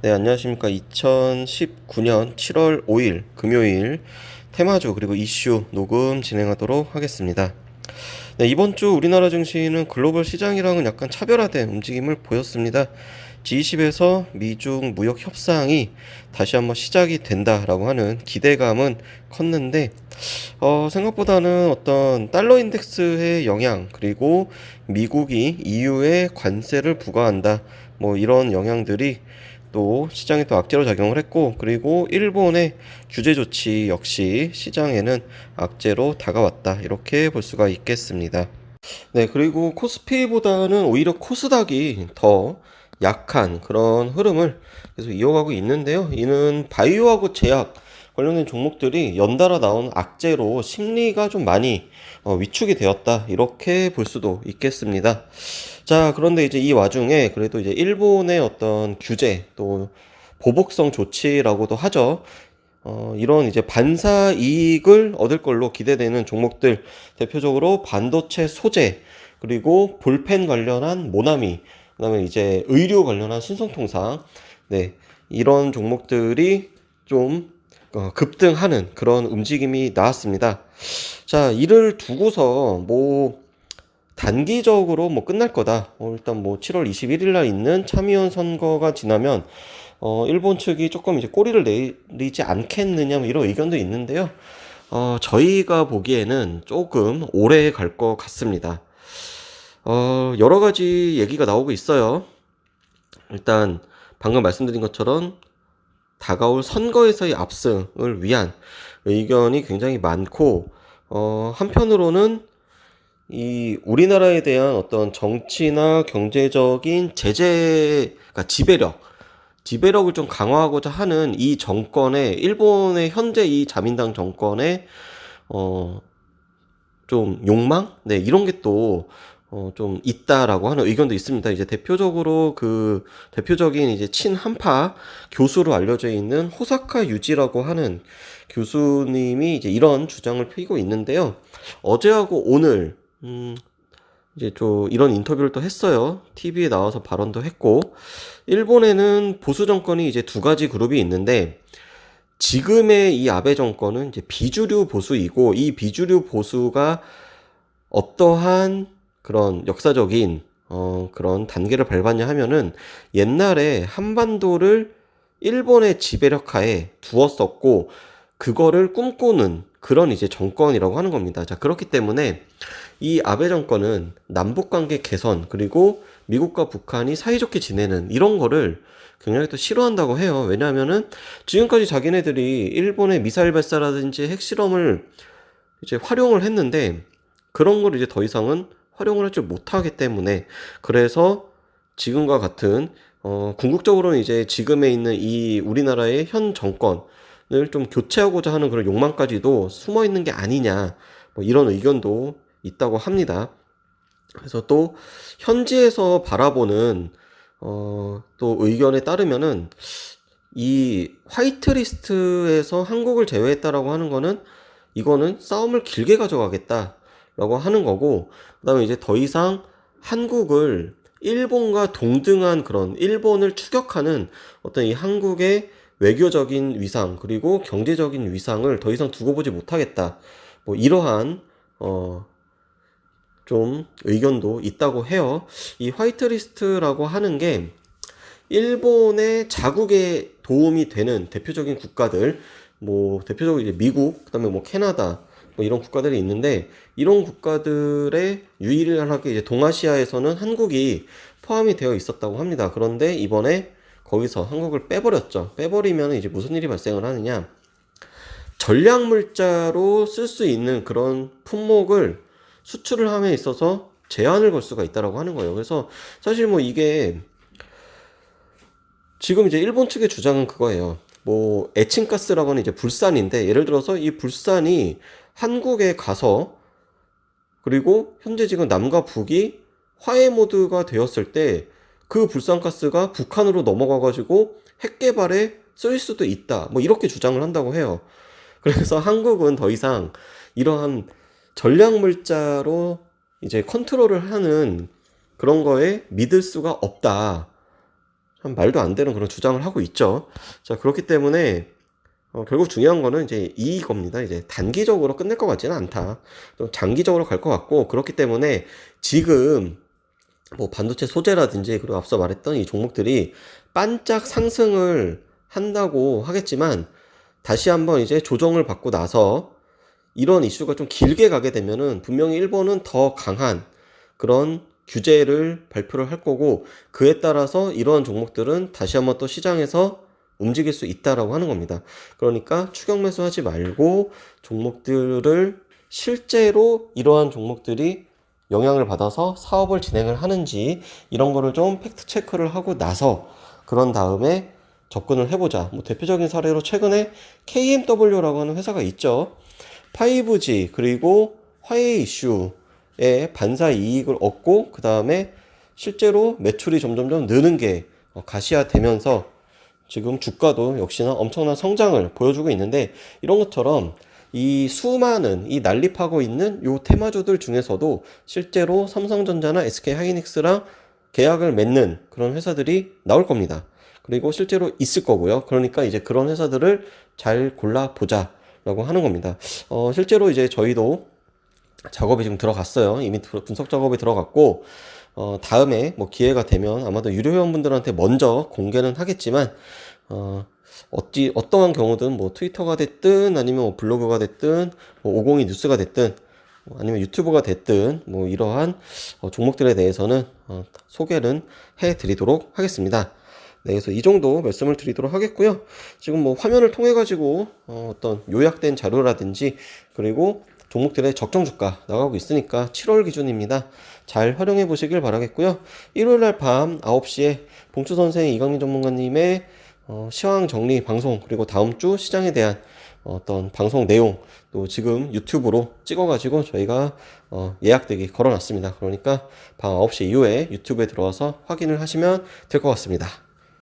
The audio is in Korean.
네, 안녕하십니까. 2019년 7월 5일 금요일 테마주 그리고 이슈 녹음 진행하도록 하겠습니다. 네, 이번 주 우리나라 증시는 글로벌 시장이랑은 약간 차별화된 움직임을 보였습니다. G20에서 미중 무역 협상이 다시 한번 시작이 된다라고 하는 기대감은 컸는데 생각보다는 어떤 달러 인덱스의 영향 그리고 미국이 EU에 관세를 부과한다 뭐 이런 영향들이 또 시장에 또 악재로 작용을 했고, 그리고 일본의 규제 조치 역시 시장에는 악재로 다가왔다 이렇게 볼 수가 있겠습니다. 네, 그리고 코스피보다는 오히려 코스닥이 더 약한 그런 흐름을 계속 이어가고 있는데요. 이는 바이오하고 제약 관련된 종목들이 연달아 나온 악재로 심리가 좀 많이 위축이 되었다 이렇게 볼 수도 있겠습니다. 자, 그런데 이제 이 와중에 그래도 이제 일본의 어떤 규제 또 보복성 조치라고도 하죠. 이런 이제 반사 이익을 얻을 걸로 기대되는 종목들, 대표적으로 반도체 소재, 그리고 볼펜 관련한 모나미, 그다음에 이제 의류 관련한 신성통상, 네, 이런 종목들이 좀 급등하는 그런 움직임이 나왔습니다. 자, 이를 두고서 뭐 단기적으로 뭐 끝날 거다. 일단 뭐 7월 21일 날 있는 참의원 선거가 지나면 일본 측이 조금 이제 꼬리를 내리지 않겠느냐 뭐 이런 의견도 있는데요. 저희가 보기에는 조금 오래 갈 것 같습니다. 여러 가지 얘기가 나오고 있어요. 일단 방금 말씀드린 것처럼 다가올 선거에서의 압승을 위한 의견이 굉장히 많고, 한편으로는 이 우리나라에 대한 어떤 정치나 경제적인 제재, 그러니까 지배력을 좀 강화하고자 하는 이 정권의, 일본의 현재 이 자민당 정권의 좀 욕망? 네, 이런 게 또 좀 있다라고 하는 의견도 있습니다. 이제 대표적으로 그 대표적인 이제 친한파 교수로 알려져 있는 호사카 유지라고 하는 교수님이 이제 이런 주장을 펴고 있는데요. 어제하고 오늘 이제 좀 이런 인터뷰를 또 했어요. TV에 나와서 발언도 했고, 일본에는 보수 정권이 이제 두 가지 그룹이 있는데, 지금의 이 아베 정권은 이제 비주류 보수이고, 이 비주류 보수가 어떠한 그런 역사적인 그런 단계를 밟았냐 하면은, 옛날에 한반도를 일본의 지배력 하에 두었었고, 그거를 꿈꾸는 그런 이제 정권이라고 하는 겁니다. 자, 그렇기 때문에 이 아베 정권은 남북관계 개선, 그리고 미국과 북한이 사이좋게 지내는 이런 거를 굉장히 또 싫어한다고 해요. 왜냐하면은 지금까지 자기네들이 일본의 미사일 발사라든지 핵실험을 이제 활용을 했는데, 그런 걸 이제 더 이상은 활용을 하지 못하기 때문에, 그래서 지금과 같은 궁극적으로는 이제 지금에 있는 이 우리나라의 현 정권을 좀 교체하고자 하는 그런 욕망까지도 숨어 있는 게 아니냐, 뭐 이런 의견도 있다고 합니다. 그래서 또 현지에서 바라보는 또 의견에 따르면은 이 화이트리스트에서 한국을 제외했다라고 하는 거는, 이거는 싸움을 길게 가져가겠다라고 하는 거고, 그다음에 이제 더 이상 한국을 일본과 동등한 그런, 일본을 추격하는 어떤 이 한국의 외교적인 위상 그리고 경제적인 위상을 더 이상 두고 보지 못하겠다. 뭐 이러한 좀 의견도 있다고 해요. 이 화이트리스트라고 하는 게 일본의 자국에 도움이 되는 대표적인 국가들, 뭐 대표적으로 이제 미국, 그다음에 뭐 캐나다, 뭐 이런 국가들이 있는데, 이런 국가들의 유일하게 이제 동아시아에서는 한국이 포함이 되어 있었다고 합니다. 그런데 이번에 거기서 한국을 빼버렸죠. 빼버리면 이제 무슨 일이 발생을 하느냐? 전략물자로 쓸 수 있는 그런 품목을 수출을 함에 있어서 제한을 걸 수가 있다라고 하는 거예요. 그래서 사실 뭐 이게 지금 이제 일본 측의 주장은 그거예요. 뭐 에칭가스라고 하는 이제 불산인데, 예를 들어서 이 불산이 한국에 가서, 그리고 현재 지금 남과 북이 화해 모드가 되었을 때 그 불산가스가 북한으로 넘어가 가지고 핵 개발에 쓰일 수도 있다, 뭐 이렇게 주장을 한다고 해요. 그래서 한국은 더 이상 이러한 전략물자로 이제 컨트롤을 하는 그런 거에 믿을 수가 없다. 참 말도 안 되는 그런 주장을 하고 있죠. 자, 그렇기 때문에 결국 중요한 거는 이제 이겁니다. 이제 단기적으로 끝낼 것 같지는 않다. 좀 장기적으로 갈 것 같고, 그렇기 때문에 지금 뭐 반도체 소재라든지 그리고 앞서 말했던 이 종목들이 반짝 상승을 한다고 하겠지만 다시 한번 이제 조정을 받고 나서 이런 이슈가 좀 길게 가게 되면은 분명히 일본은 더 강한 그런 규제를 발표를 할 거고, 그에 따라서 이러한 종목들은 다시 한번 또 시장에서 움직일 수 있다라고 하는 겁니다. 그러니까 추격 매수하지 말고 종목들을 실제로 이러한 종목들이 영향을 받아서 사업을 진행을 하는지 이런 거를 좀 팩트 체크를 하고 나서 그런 다음에 접근을 해보자. 뭐 대표적인 사례로 최근에 KMW라고 하는 회사가 있죠. 5G 그리고 화해 이슈에 반사 이익을 얻고 그 다음에 실제로 매출이 점점점 느는 게 가시화되면서 지금 주가도 역시나 엄청난 성장을 보여주고 있는데, 이런 것처럼 이 수많은 이 난립하고 있는 요 테마주들 중에서도 실제로 삼성전자나 SK하이닉스랑 계약을 맺는 그런 회사들이 나올 겁니다. 그리고 실제로 있을 거고요. 그러니까 이제 그런 회사들을 잘 골라보자 라고 하는 겁니다. 실제로 이제 저희도 작업이 지금 들어갔어요. 이미 분석 작업이 들어갔고, 다음에 뭐 기회가 되면 아마도 유료 회원분들한테 먼저 공개는 하겠지만, 어떠한 경우든 뭐 트위터가 됐든 아니면 뭐 블로그가 됐든 뭐 502 뉴스가 됐든 아니면 유튜브가 됐든 뭐 이러한 종목들에 대해서는 소개는 해드리도록 하겠습니다. 네, 그래서 이 정도 말씀을 드리도록 하겠고요. 지금 뭐 화면을 통해 가지고 어떤 요약된 자료라든지 그리고 종목들의 적정 주가 나가고 있으니까 7월 기준입니다. 잘 활용해 보시길 바라겠고요. 일요일 날 밤 9시에 봉추 선생 이강민 전문가님의 시황 정리 방송, 그리고 다음 주 시장에 대한 어떤 방송 내용 또 지금 유튜브로 찍어가지고 저희가 예약되기 걸어놨습니다. 그러니까 밤 9시 이후에 유튜브에 들어와서 확인을 하시면 될 것 같습니다.